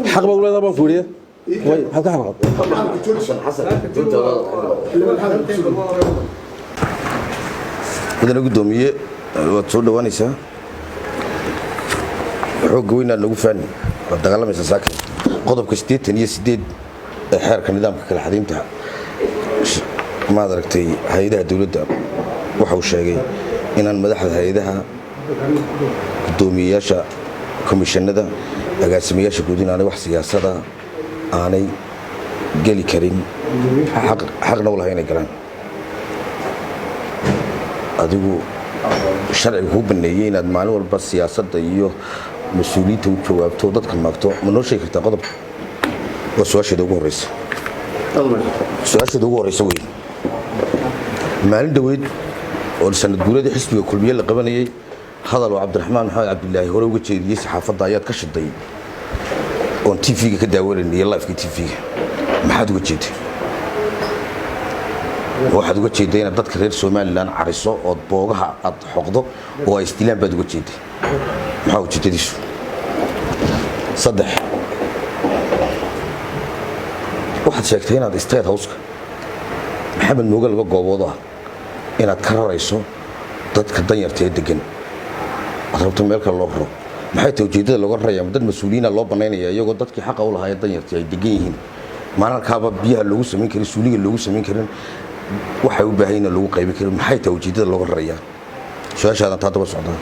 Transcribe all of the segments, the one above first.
حق بقول هذا بنفوريه وي هذا حق مدن قدوميه وتصور دوانيسا xoog weyn lagu faani dagaalameysa saakin qodobka 88 xeerka nidaamka kala xadiimta ma aragtay hay'adaha dawladda waxa uu sheegay inaan madaxda hay'adaha gudoomiyaasha komishanada agaasimayaasha guud inaanay wax siyaasada aanay gali karin xaqna u lahayn galaan adigu sharciga ku baneeyay inaad maalin walba siyaasadda iyo مسؤوليته وجوابته ضدك المكتوب من نوع شيء كرت قضب وسؤال شيء دوغور رئيس سؤال شيء دوغور رئيس وين مالين دويد ولسنة دولة حسبي وكل بيال قبلني هذا لو عبد الرحمن محمد عبد الله هو وجه يس حافظ ضايات كش الضي on TV كده أول يلا في TV ما حد وجهته واحد وجهته أنا ضد كرير سومال لان عريسه أطبوعها أطحقده واستلام بعد وجهته maxaa ujeedadiisu saddex waxaad sheegtay inaad state house-ka maxamed mooga laba goobood ah inaad ka rarayso dadka danyarta ee degan aad rabto meel kale loo raro maxay tahay ujeedada looga rarayaa dad mas-uuliyiina loo banaynaya iyagoo dadkii xaqa u lahaa danyarta ay degan yihiin maalinkaaba biyaha loogu samayn karin suuliga loogu samayn karin waxay u baahan yihiin lagu qaybin karin maxay tahay ujeedada looga rarayaa su-aashaadan taa daba socdaa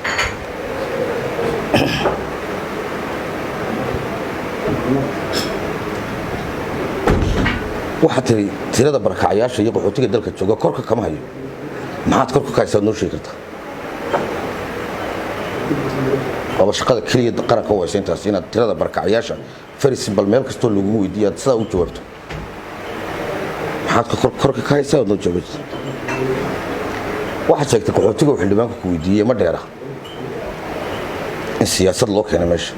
waxaad tiri tirada barakacayaasha iyo qaxootiga dalka jooga korka kama hayo maxaad korka ka haysaa noo sheegi kartaa waa shaqada kaliya qaranka oo aysan taas inaad tirada barakacayaasha faris bal meel kasto lagu weydiiyo sida u jawaabto maxaad korka ka haysaa noo jawaabto waxaad sheegtay qaxootiga wuxuu dhibaanka ku weydiiyay ma dheera in siyaasad loo keenay meesha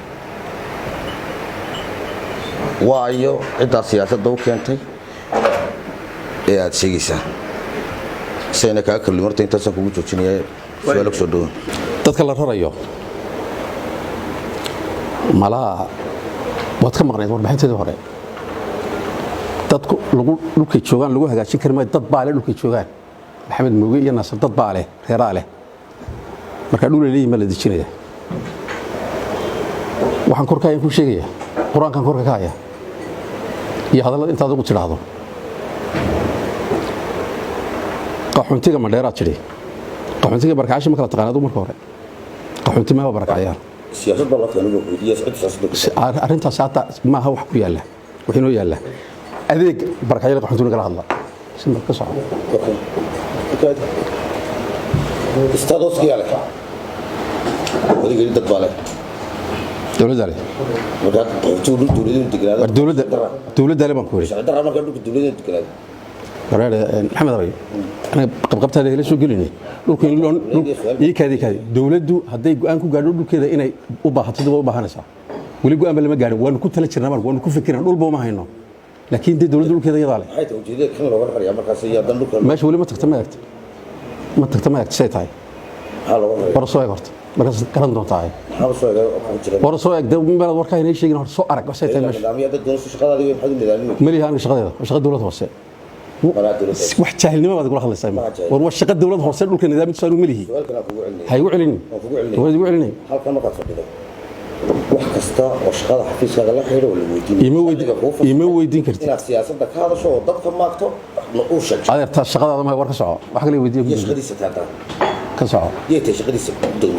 waayo cidda siyaasadda u keentay ee aad sheegaysaa sayna ka kala martay intaas kugu joojinaya su'aalo soo dhaw dadka la rarayo mala wad ka maqnayd warbixinteedii hore dadku dhulkay joogaan lagu hagaajin karin dad baale dhulkay joogaan maxamed mooge iyo naasir dad baale reeraale marka dhul leeyahay ma la dijinaya waxaan korkaayn ku sheegaya quraankan korka ka haya iyo hadallada intaad ugu tiraahdo qaxoontiga ma dheeraad jiray qaxoontiga barakacayaasha ma kala taqaanado marka hore qaxoonti ma barakacayaan siyaasadda la keenay oo weydiiyay siyaasadda arrintaas hata ma aha wax ku yaala wixii noo yaala adeeg barakacayaasha qaxoontiga kala hadla si marka soo استاذ يالك ودي دad baale dawladda le marka dawladda le baan ku yiri dawladda marka dawladda degrada wareer maxamed rabi ana qabqabtaada hela soo gelinay dhulku in loo ii kaadi dawladdu haday go'aan ku gaadho dhulkeeda inay u baahato dib u baahanaysaa wali go'aan lama gaadhin waan ku tala jirnaa waan ku fikirnaa dhul baa ma hayno laakiin dawladdu dhulkeeda iyada le waxay tahay ujeedada kan looga rarayaa markaas iyo dan dhulka meesha wali ma tagtama say tahay warasoo eeg horta markaas garan doontaa warasoo eeg meel warkaa inay sheegin horta soo arag say tahay meesha malihaan shaqadeeda shaqa dawlad hoose wax jaahilnimo baad kula hadlaysaa war waa shaqa dawlad hoose dhulka nidaamkiisu aanu malihi hay u celin halkan markaad fadhido wax kasta oo shaqada xafiiskaaga la xiriiro la weydiin ima weydiin kartid inaad siyaasadda ka hadasho oo dadka maagto u sheeg adeerta shaqadaada ma war ka soco wax kale weydiin shaqadiisa taata ka soco yeetay shaqadiisa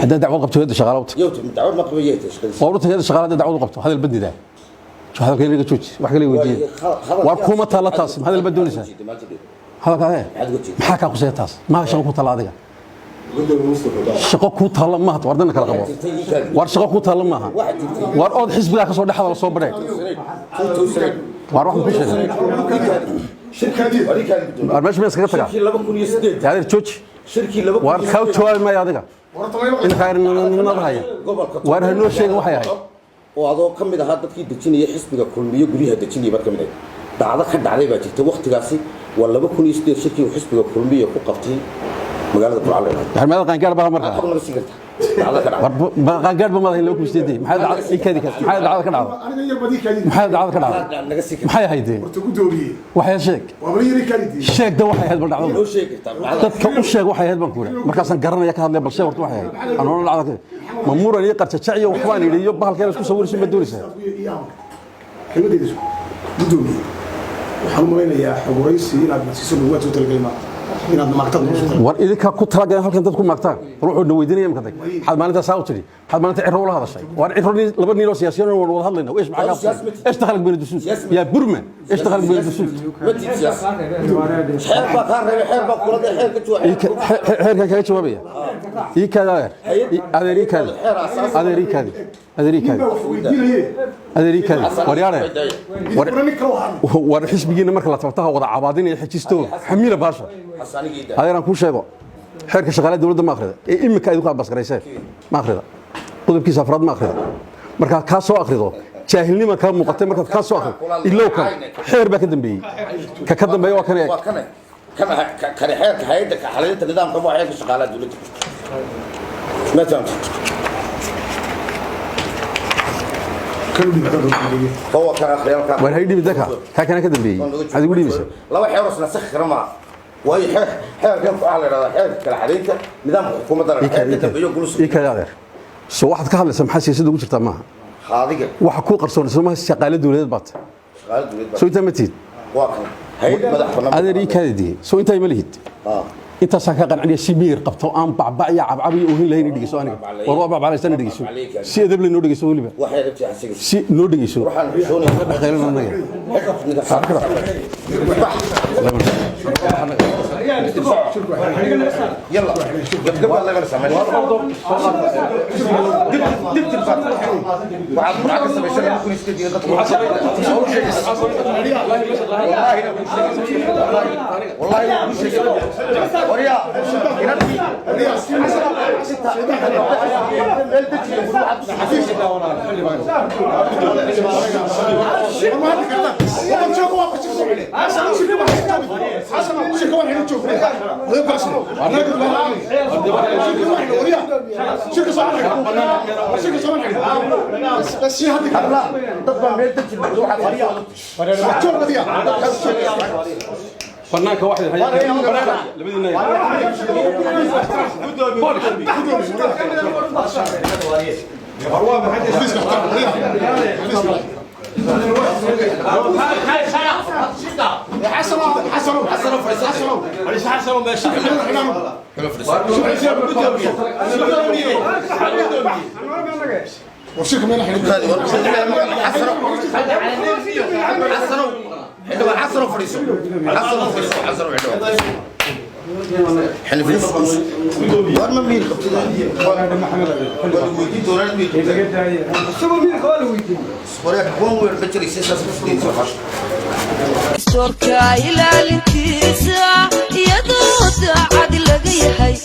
hadda dacwad qabto yeetay shaqaalawta dacwad ma qabay yeetay shaqadiisa oo runta yeetay shaqaalada dacwad qabto hadal badida hadalka inaga jooji wax kale weydiin war kuma tala taas hadal badunisa hadalka maxaa ka qusay taas ma shaqo ku tala adiga shaqo ku tala ma had wardana kala qabo war shaqo ku tala ma war ood xisbiga ka soo dhaxda la soo badhay war wax ku sheegay war meesha mees kaga taga yaad jooji war khaw jawaab ma adiga in khayr haya war hanoo sheegay waxay ahayd oo adoo kamid ahaa dadkii dejinaya xisbiga kulmiyo guriga dejinaya bar kamid dhacdo ka dhacday baa jirtay waqtigaasi waa 2008 shirkii xisbiga kulmiyo ku qabtay magaalada Buucaale harmada qaan gaar baa markaa ما قاعد ما هي لو كوستيدي ما حد كذي ما حد عاد كذا ما حد عاد كذا ما حد هيدي waxay sheeg sheeg da waxay hadal dhacdo dadka u sheeg waxay hadal baan ku leeyahay markaas aan garanaya ka hadlay balse horta waxay aan oo dhacdo mamuur ay qarjaciyo waxbaan yiriyo bahalkeen isku sawiraysan ma doonaysaa xilmadeedu gudoomiye waxaan u maleynayaa xogoraysi inaad nasiiso lagu wato talgalma inaad maagtad war idinka ku talagalay halkan dad ku maagtaan ruuxu dhaweydinaya imka dag xad maalinta saa u tiri xad maalinta cirro la hadashay war cirro laba nin oo siyaasiyiin oo wada hadlayna weesh maxaa ka اشتغل بين الدسوس يا برما اشتغل بين الدسوس حير كان جوابيه اي كذا ادري كذا ادري كذا ادري كذا ادري كذا وريانا war xisbigiina marka la tabtaha wada cabaadin ay xajisto xamiila baasha ayaan ku sheego xeerka shaqaalaha dawladda ma akhrida ee imika ay ku basgareysay ma akhrida qodobkiisa afraad ma akhrida marka ka soo akhrido jaahilnimo ka muuqatay marka ka soo akhrido ilaa ka xeer ba ka dambeeyay ka dambeeyay waa kan xeerka hay'adda ka xalinta nidaamka waa xeerka shaqaalaha dawladda ma taam هو كان خيال كان وين هيدي بدك كان كذا بي هذا يقول لي بس لو حيرس نسخر ما وهي حير كان على حير كالحريته نظام حكومه دار اي كذا سو واحد ka hadlaysa maxaa siyaasadda ugu jirta maaha qaadiga waxa ku qarsoon Soomaaliya shaqaale dawladeed baad soo inta matid waa kan hay'ad madax banaan adeeri kaadii soo inta ma lihid inta saan ka qanciyay simiir qabto aan bacbacya cabcabi oo hin lahayn dhigiso aniga war bacbacaysan dhigiso si adab leh noo dhigiso waliba waxay rabtay xasiga si noo dhigiso waxaan xishoonay khayran anaga يلا قبل لا نسمع دبت الفتح وعاد معك السبيشال ممكن يستدي والله وريا فنانك واحد وشيك من احنا حسنوا فريسو حلف وارما مين Sorka ilaalintiisa iyadoo daacad laga yahay